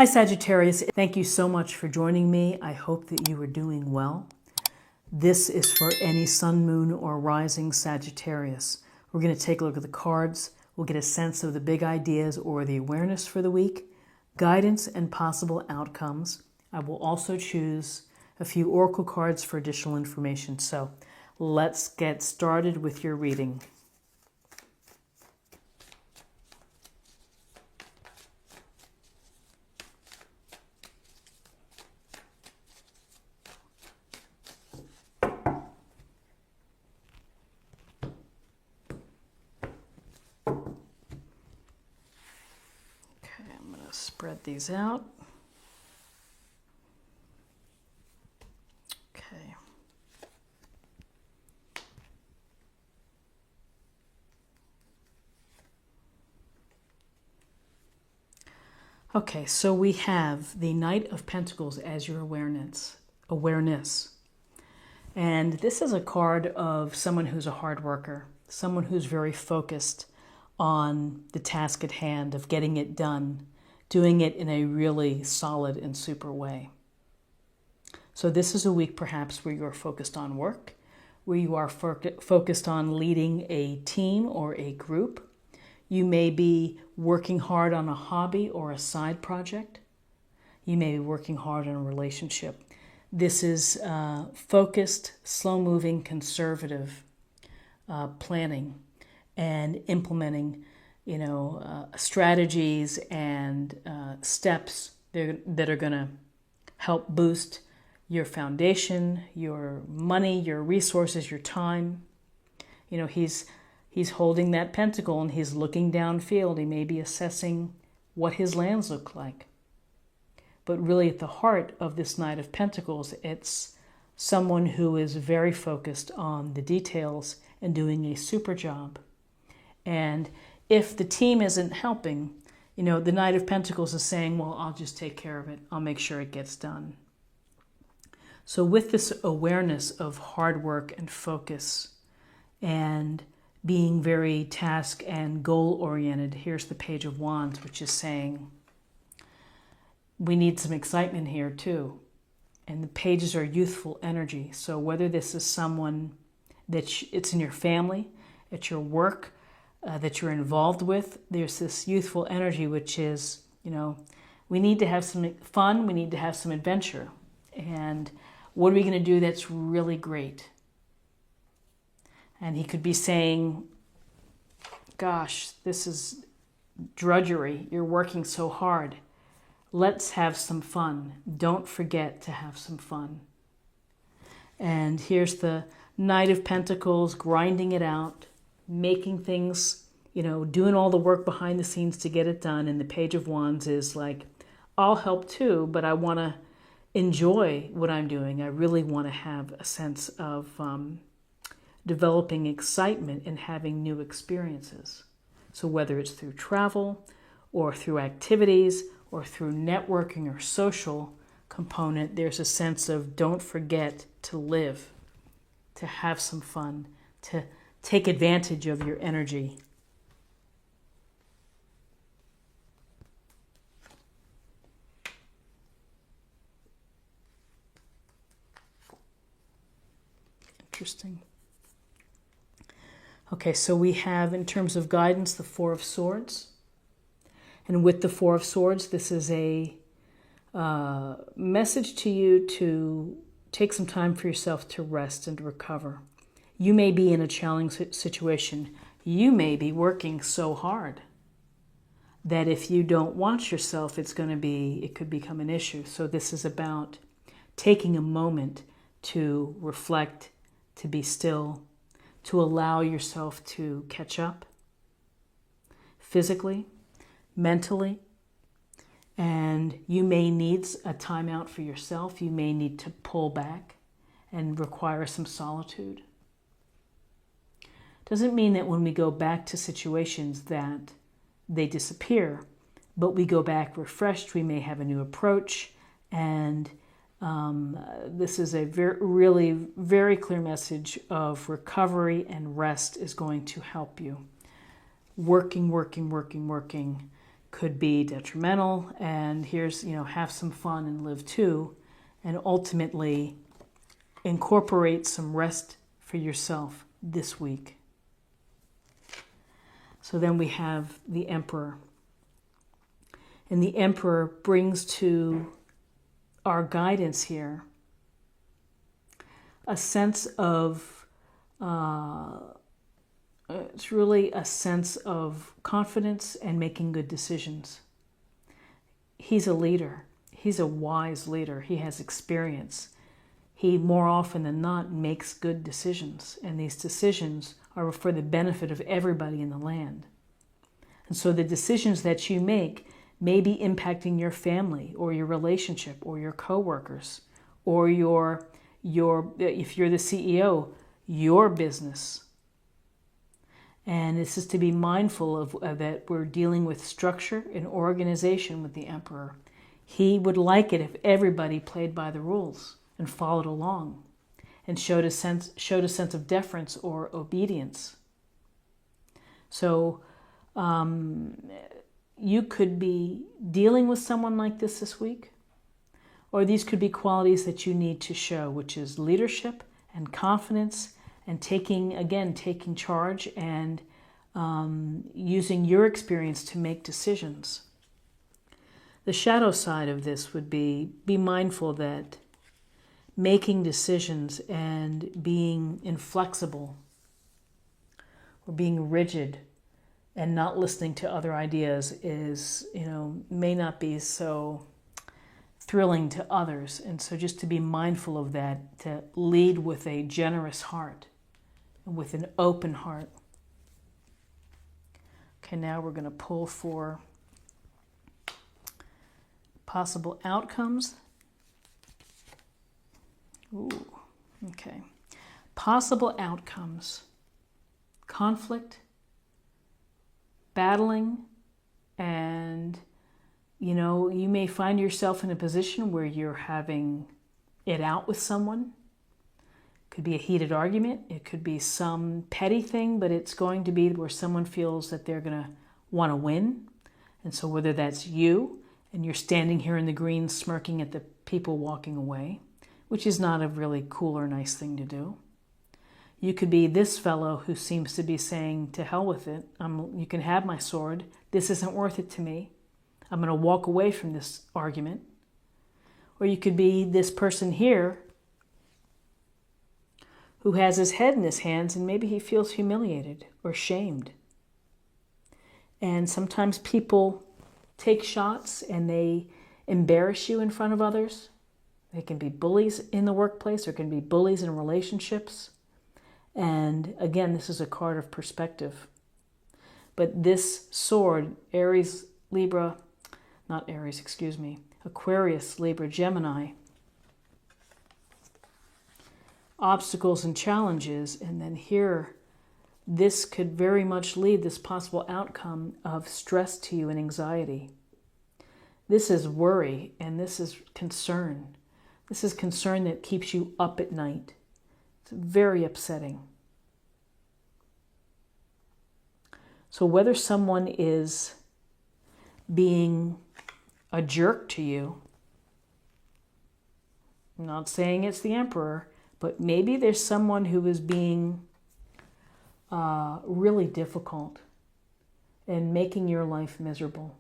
Hi Sagittarius, thank you so much for joining me. I hope that you are doing well. This is for any sun, moon, or rising Sagittarius. We're going to take a look at the cards. We'll get a sense of the big ideas or the awareness for the week, guidance and possible outcomes. I will also choose a few oracle cards for additional information. So let's get started with your reading. Spread these out. Okay. Okay, so we have the Knight of Pentacles as your awareness. And this is a card of someone who's a hard worker, someone who's very focused on the task at hand of getting it done, doing it in a really solid and super way. So this is a week perhaps where you're focused on work, where you are focused on leading a team or a group. You may be working hard on a hobby or a side project. You may be working hard on a relationship. This is focused, slow-moving, conservative planning and implementing strategies and steps that are going to help boost your foundation, your money, your resources, your time. He's holding that pentacle and he's looking downfield. He may be assessing what his lands look like. But really at the heart of this Knight of Pentacles, it's someone who is very focused on the details and doing a super job. And if the team isn't helping, the Knight of Pentacles is saying, well, I'll just take care of it. I'll make sure it gets done. So with this awareness of hard work and focus and being very task and goal-oriented, here's the Page of Wands, which is saying we need some excitement here too. And the pages are youthful energy. So whether this is someone that it's in your family, at your work, that you're involved with, there's this youthful energy, which is, we need to have some fun, we need to have some adventure. And what are we going to do that's really great? And he could be saying, gosh, this is drudgery. You're working so hard. Let's have some fun. Don't forget to have some fun. And here's the Knight of Pentacles grinding it out, making things, doing all the work behind the scenes to get it done. And the Page of Wands is like, I'll help too, but I want to enjoy what I'm doing. I really want to have a sense of developing excitement and having new experiences. So whether it's through travel or through activities or through networking or social component, there's a sense of don't forget to live, to have some fun, to take advantage of your energy. Interesting. Okay, so we have, in terms of guidance, the Four of Swords. And with the Four of Swords, this is a message to you to take some time for yourself to rest and to recover. You may be in a challenging situation. You may be working so hard that if you don't watch yourself, it could become an issue. So this is about taking a moment to reflect, to be still, to allow yourself to catch up physically, mentally, and you may need a timeout for yourself. You may need to pull back and require some solitude. Doesn't mean that when we go back to situations that they disappear, but we go back refreshed. We may have a new approach, and this is a really very clear message of recovery, and rest is going to help you. Working could be detrimental, and here's, have some fun and live too, and ultimately incorporate some rest for yourself this week. So then we have the Emperor. And the Emperor brings to our guidance here a sense of, it's really a sense of confidence and making good decisions. He's a leader. He's a wise leader. He has experience. He, more often than not, makes good decisions. And these decisions are for the benefit of everybody in the land. And so the decisions that you make may be impacting your family or your relationship or your coworkers or your if you're the CEO, your business. And this is to be mindful of that we're dealing with structure and organization with the Emperor. He would like it if everybody played by the rules and followed along and showed a sense of deference or obedience. So you could be dealing with someone like this week, or these could be qualities that you need to show, which is leadership and confidence and taking charge and using your experience to make decisions. The shadow side of this would be mindful that making decisions and being inflexible or being rigid and not listening to other ideas is, may not be so thrilling to others. And so just to be mindful of that, to lead with a generous heart and with an open heart. Okay, now we're going to pull for possible outcomes. Ooh, okay. Possible outcomes. Conflict, battling, and you may find yourself in a position where you're having it out with someone. It could be a heated argument. It could be some petty thing, but it's going to be where someone feels that they're going to want to win. And so whether that's you and you're standing here in the green smirking at the people walking away, which is not a really cool or nice thing to do. You could be this fellow who seems to be saying, to hell with it. You can have my sword. This isn't worth it to me. I'm going to walk away from this argument. Or you could be this person here who has his head in his hands and maybe he feels humiliated or shamed. And sometimes people take shots and they embarrass you in front of others. They can be bullies in the workplace or can be bullies in relationships. And again, this is a card of perspective. But this sword, Aquarius, Libra, Gemini, obstacles and challenges, and then here, this could very much lead this possible outcome of stress to you and anxiety. This is worry and this is concern. This is concern that keeps you up at night. It's very upsetting. So whether someone is being a jerk to you, I'm not saying it's the Emperor, but maybe there's someone who is being really difficult and making your life miserable.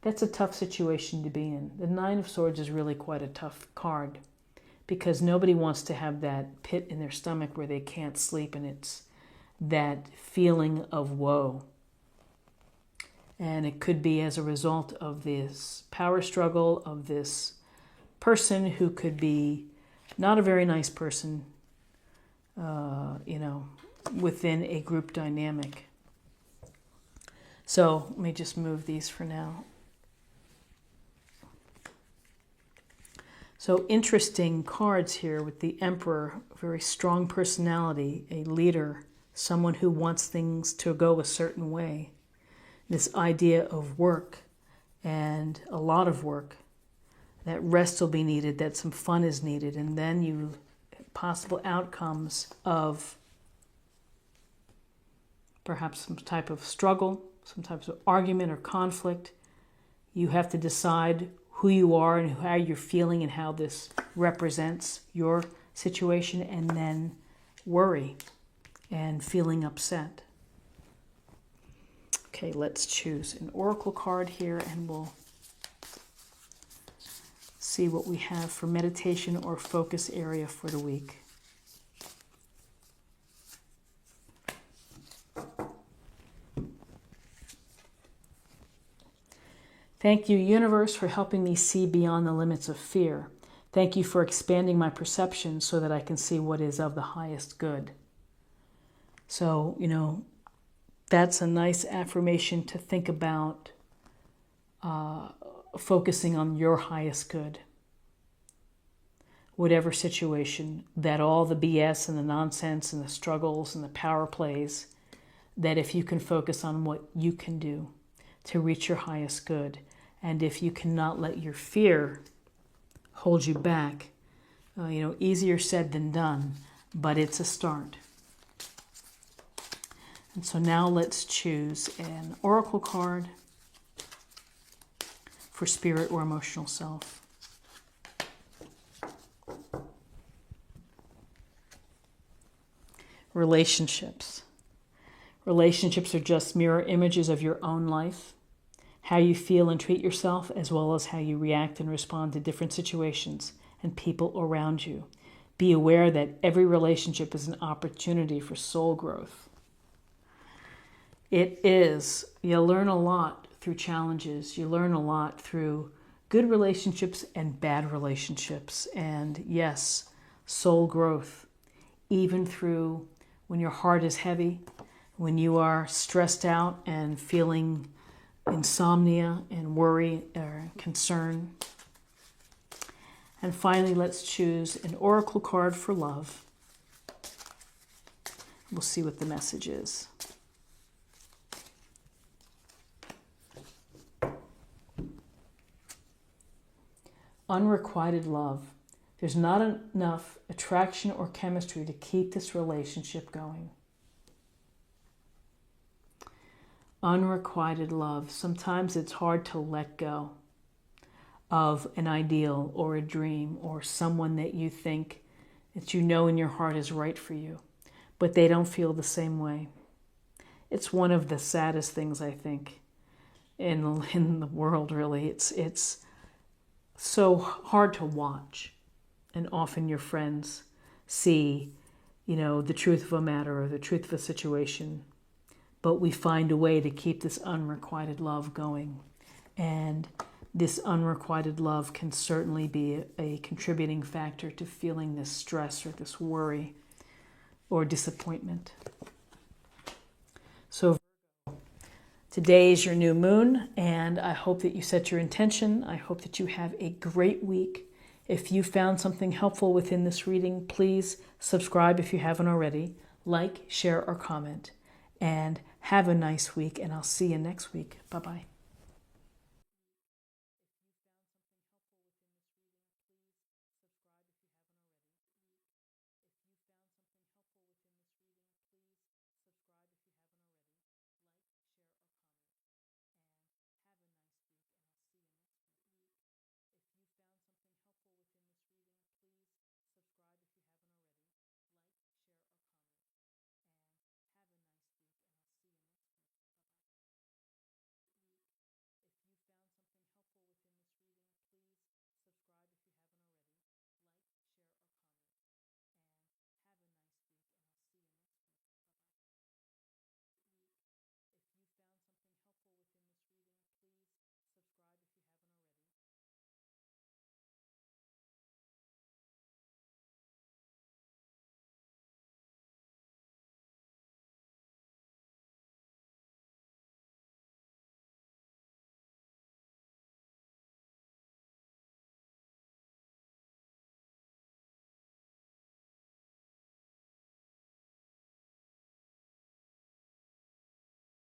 That's a tough situation to be in. The Nine of Swords is really quite a tough card because nobody wants to have that pit in their stomach where they can't sleep, and it's that feeling of woe. And it could be as a result of this power struggle of this person who could be not a very nice person, within a group dynamic. So let me just move these for now. So interesting cards here with the Emperor, very strong personality, a leader, someone who wants things to go a certain way. This idea of work and a lot of work, that rest will be needed, that some fun is needed, and then possible outcomes of perhaps some type of struggle, some types of argument or conflict. You have to decide who you are and how you're feeling and how this represents your situation, and then worry and feeling upset. Okay, let's choose an oracle card here and we'll see what we have for meditation or focus area for the week. Thank you, universe, for helping me see beyond the limits of fear. Thank you for expanding my perception so that I can see what is of the highest good. So, that's a nice affirmation to think about, focusing on your highest good. Whatever situation, that all the BS and the nonsense and the struggles and the power plays, that if you can focus on what you can do to reach your highest good, and if you cannot let your fear hold you back, easier said than done, but it's a start. And so now let's choose an oracle card for spirit or emotional self. Relationships. Relationships are just mirror images of your own life, how you feel and treat yourself, as well as how you react and respond to different situations and people around you. Be aware that every relationship is an opportunity for soul growth. It is. You learn a lot through challenges. You learn a lot through good relationships and bad relationships. And yes, soul growth, even through when your heart is heavy, when you are stressed out and feeling insomnia and worry or concern. And finally, let's choose an oracle card for love. We'll see what the message is. Unrequited love. There's not enough attraction or chemistry to keep this relationship going. Unrequited love. Sometimes it's hard to let go of an ideal or a dream or someone that you think that you know in your heart is right for you, but they don't feel the same way. It's one of the saddest things, I think, in the world, really. It's so hard to watch, and often your friends see, the truth of a matter or the truth of a situation, but we find a way to keep this unrequited love going. And this unrequited love can certainly be a contributing factor to feeling this stress or this worry or disappointment. So today is your new moon, and I hope that you set your intention. I hope that you have a great week. If you found something helpful within this reading, please subscribe if you haven't already. Like, share, or comment. And have a nice week, and I'll see you next week. Bye-bye.